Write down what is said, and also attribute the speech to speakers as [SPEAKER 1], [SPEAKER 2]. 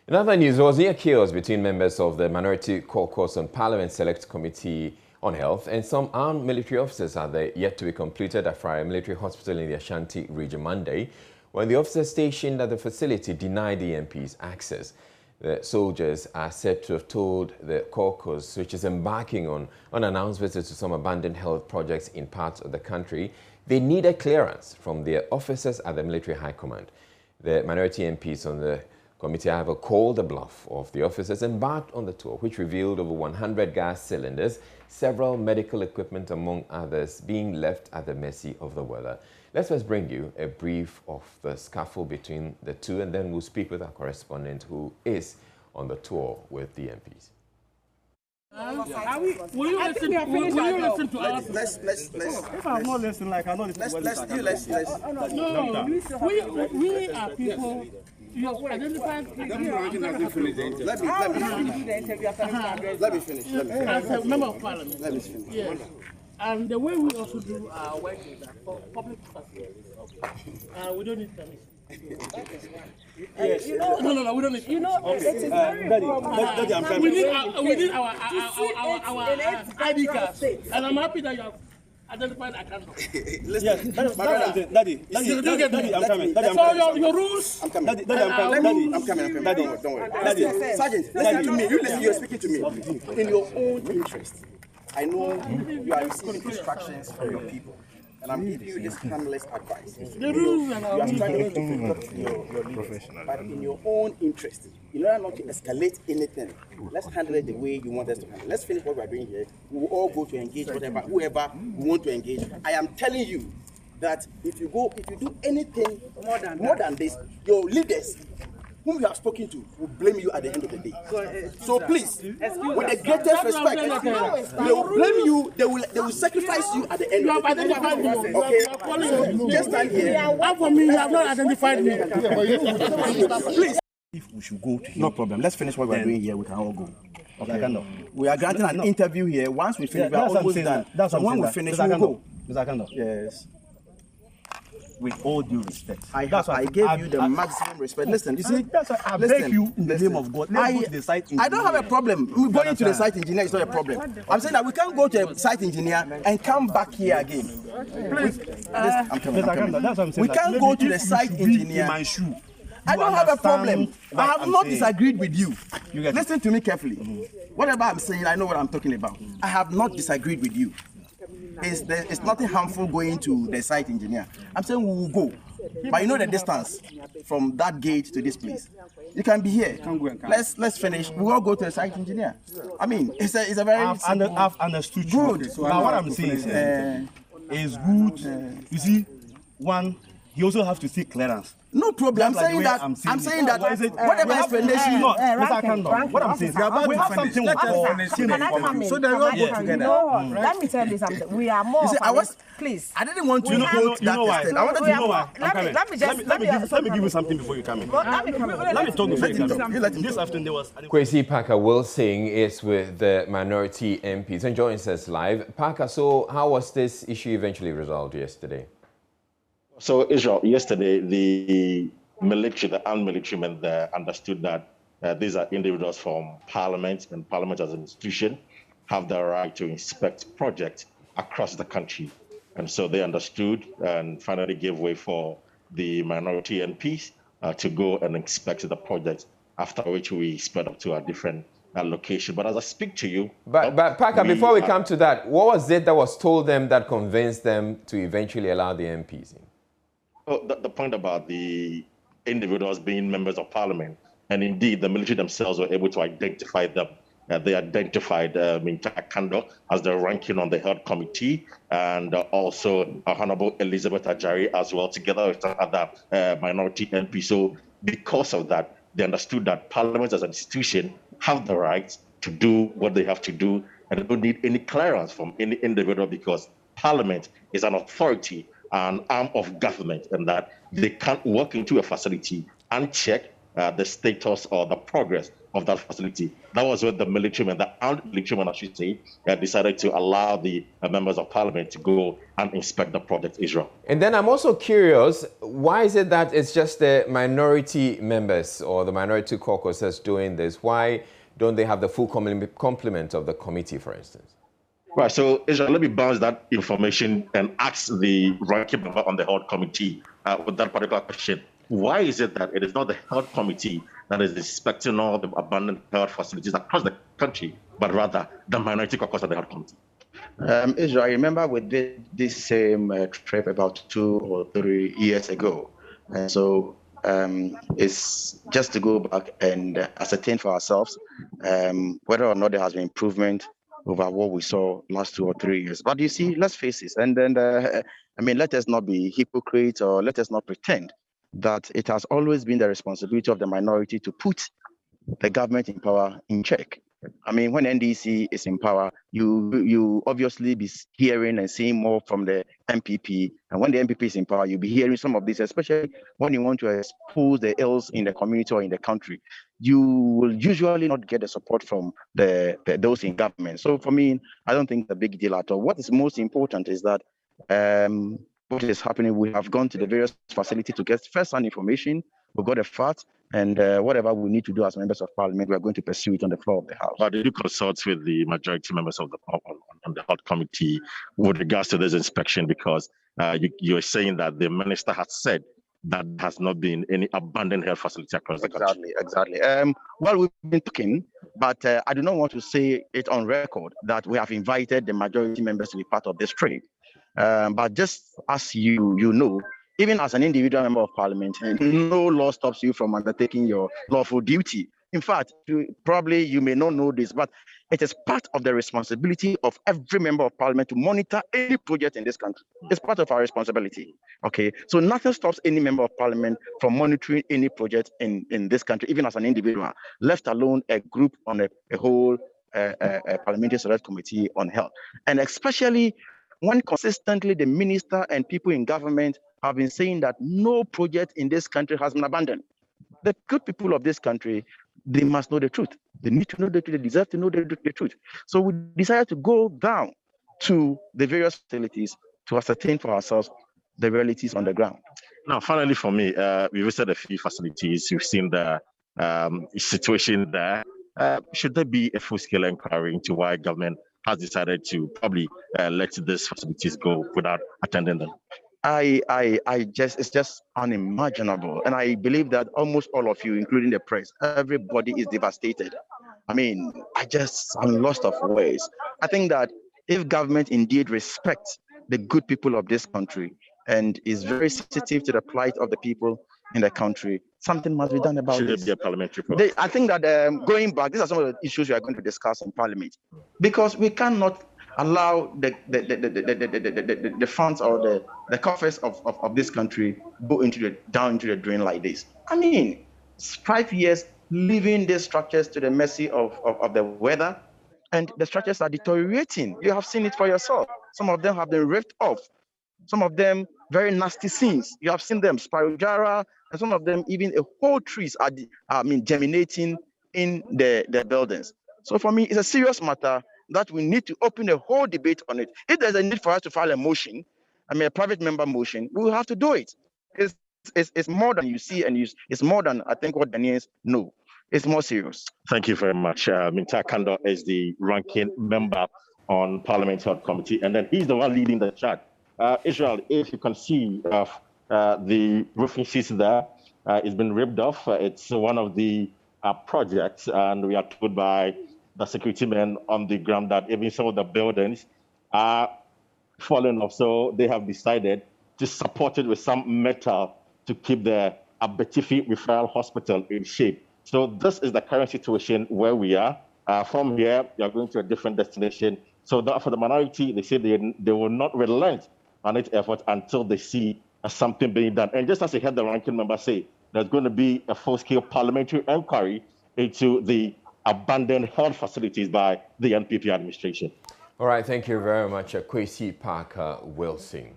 [SPEAKER 1] In other news, there was near chaos between members of the Minority Caucus on Parliament Select Committee on Health and some armed military officers are there yet to be completed at AFARI military hospital in the Ashanti region Monday, when the officers stationed at the facility denied the MPs access. The soldiers are said to have told the caucus, which is embarking on unannounced visits to some abandoned health projects in parts of the country, they needed clearance from their officers at the military high command. The minority MPs on the committee, however, called the bluff of the officers embarked on the tour, which revealed over 100 gas cylinders, several medical equipment, among others, being left at the mercy of the weather. Let's first bring you a brief of the scuffle between the two, and then we'll speak with our correspondent who is on the tour with the MPs.
[SPEAKER 2] Will you listen to us?
[SPEAKER 3] Let's.
[SPEAKER 2] If I'm not listening, like I'm not listening.
[SPEAKER 3] Let's.
[SPEAKER 2] No, we are people. You have identified people.
[SPEAKER 3] Let me finish.
[SPEAKER 2] As a member of parliament.
[SPEAKER 3] Let me finish.
[SPEAKER 2] Yes. And the way we also do our work is that for public facilities, we don't need permission.
[SPEAKER 3] Yes.
[SPEAKER 2] No, we don't need.
[SPEAKER 4] You know, it is very important.
[SPEAKER 2] We need our ID cards, and I'm happy that you have identified a candle.
[SPEAKER 3] Listen,
[SPEAKER 5] Daddy, I'm coming.
[SPEAKER 2] So your rules.
[SPEAKER 3] I'm coming. I'm coming. Don't worry. Daddy, Sergeant, listen to me. You're speaking to me in your own interest. I know you are receiving instructions from your people, and I'm giving you this harmless advice.
[SPEAKER 2] The rules and
[SPEAKER 3] You are struggling to pick up your leaders, but in your own interest, in order not to escalate anything, let's handle it the way you want us to handle it. Let's finish what we are doing here. We will all go to engage whoever we want to engage. I am telling you that if you do anything more than this, your leaders whom you have spoken to will blame you at the end of the day. So please, with the greatest respect, they will blame you. They will sacrifice you at the end of the day. Okay, so just stand here.
[SPEAKER 2] For me, you have not identified me.
[SPEAKER 3] Please. If we should go to him, no problem. Let's finish what we're doing here. We can all go. Okay. We are granting an interview here. Once we finish, we are almost done. So when we finish, we will go.
[SPEAKER 5] Mr. Kando.
[SPEAKER 3] Yes.
[SPEAKER 5] With all due respect,
[SPEAKER 3] I gave you the maximum respect. Listen, you see,
[SPEAKER 5] I beg you in the name of God. Let's go to the site engineer.
[SPEAKER 3] I don't have a problem. Going to the site engineer is not a problem. I'm saying that we can't go to a site engineer and come back here again. Please, I'm coming. We can't go to the site engineer. I don't have a problem. I have not disagreed with you. Listen to me carefully. Whatever I'm saying, I know what I'm talking about. I have not disagreed with you. It's nothing harmful going to the site engineer. I'm saying we will go, but you know the distance from that gate to this place. You can be here. Let's finish. We will go to the site engineer. I mean, it's a very
[SPEAKER 5] I've understood you.
[SPEAKER 3] Good.
[SPEAKER 5] So what I'm saying is good. You see, one, he also have to seek clearance.
[SPEAKER 3] No problem. I'm saying that whatever explanation.
[SPEAKER 5] Mr. Kando, what I'm saying is we have something we call
[SPEAKER 4] so they all go together. Let me tell you something. We are more. Please.
[SPEAKER 3] I didn't want to quote that extent. I wanted to know why.
[SPEAKER 5] Let me give you something before you come in. Let me talk before you come in. This afternoon there was
[SPEAKER 1] Kwesi Parker Wilson is with the minority MPs and joins us live. Parker, so how was this issue eventually resolved yesterday?
[SPEAKER 6] So, Israel, yesterday, the military, the armed militarymen there understood that these are individuals from Parliament, and Parliament as an institution have the right to inspect projects across the country. And so they understood and finally gave way for the minority MPs to go and inspect the projects, after which we spread up to a different location. But as I speak to you...
[SPEAKER 1] But Parker, before we come to that, what was it that was told them that convinced them to eventually allow the MPs in?
[SPEAKER 6] Well, the point about the individuals being members of parliament, and indeed the military themselves were able to identify them. They identified Mintaka Kando as the ranking on the health committee, and also Honorable Elizabeth Ajari as well, together with other minority MPs. So because of that, they understood that parliament as an institution have the right to do what they have to do, and they don't need any clearance from any individual, because parliament is an authority, an arm of government, and that they can't walk into a facility and check the status or the progress of that facility. That was when the militarymen, the armed militarymen, I should say, decided to allow the members of parliament to go and inspect the project, Israel.
[SPEAKER 1] And then I'm also curious, why is it that it's just the minority members or the minority caucus that's doing this? Why don't they have the full complement of the committee, for instance?
[SPEAKER 6] Right, so Israel, let me bounce that information and ask the ranking member on the health committee with that particular question. Why is it that it is not the health committee that is inspecting all the abandoned health facilities across the country, but rather the minority caucus of the health committee?
[SPEAKER 3] Israel, I remember we did this same trip about 2 or 3 years ago. And so it's just to go back and ascertain for ourselves whether or not there has been improvement over what we saw last 2 or 3 years. But you see, let's face it. And then, let us not be hypocrites, or let us not pretend that it has always been the responsibility of the minority to put the government in power in check. I mean, when NDC is in power, you obviously be hearing and seeing more from the MPP. And when the MPP is in power, you'll be hearing some of this, especially when you want to expose the ills in the community or in the country. You will usually not get the support from those in government. So for me, I don't think it's a big deal at all. What is most important is that what is happening, we have gone to the various facilities to get first-hand information. We've got a fact, and whatever we need to do as members of parliament, we are going to pursue it on the floor of the house.
[SPEAKER 6] But did you consult with the majority members of on the health committee with regards to this inspection? Because you're saying that the minister has said that has not been any abandoned health facility across the country.
[SPEAKER 3] Exactly. Well, we've been talking, but I do not want to say it on record that we have invited the majority members to be part of this trip. But just as you know, even as an individual member of parliament, no law stops you from undertaking your lawful duty. In fact, probably you may not know this, but it is part of the responsibility of every member of parliament to monitor any project in this country. It's part of our responsibility. Okay, so nothing stops any member of parliament from monitoring any project in this country, even as an individual, let alone a group on a whole parliamentary select committee on health. And especially when consistently the minister and people in government have been saying that no project in this country has been abandoned. The good people of this country, they must know the truth. They need to know the truth. They deserve to know the truth. So we decided to go down to the various facilities to ascertain for ourselves the realities on the ground.
[SPEAKER 6] Now, finally, for me, we visited a few facilities. You've seen the situation there. Should there be a full-scale inquiry into why government has decided to probably let these facilities go without attending them?
[SPEAKER 3] It's just unimaginable. And I believe that almost all of you, including the press, everybody is devastated. I mean, I'm lost of words. I think that if government indeed respects the good people of this country and is very sensitive to the plight of the people in the country, something must be done about
[SPEAKER 6] this.
[SPEAKER 3] Should
[SPEAKER 6] it be a parliamentary process?
[SPEAKER 3] I think that going back, these are some of the issues we are going to discuss in parliament, because we cannot allow the funds or the coffers of this country go down into the drain like this. I mean, 5 years leaving these structures to the mercy of the weather, and the structures are deteriorating. You have seen it for yourself. Some of them have been ripped off. Some of them very nasty scenes. You have seen them, Spirogara, and some of them even whole trees are germinating in the buildings. So for me, it's a serious matter that we need to open a whole debate on it. If there's a need for us to file a motion, a private member motion, we will have to do it. It's more than you see, and it's more than I think what Ghanaians know. It's more serious.
[SPEAKER 6] Thank you very much. Minta Kando is the ranking member on Parliament Health Committee, and then he's the one leading the charge. Israel, if you can see the roofing system there, it's been ripped off. It's one of the projects, and we are told by the security men on the ground that even some of the buildings are falling off. So they have decided to support it with some metal to keep the Abetifi Referral Hospital in shape. So this is the current situation where we are. From here, we are going to a different destination. So for the minority, they say they will not relent on its effort until they see something being done. And just as I heard the ranking member say, there's going to be a full-scale parliamentary inquiry into the abandoned health facilities by the NPP administration.
[SPEAKER 1] All right, thank you very much, Kwesi Parker Wilson.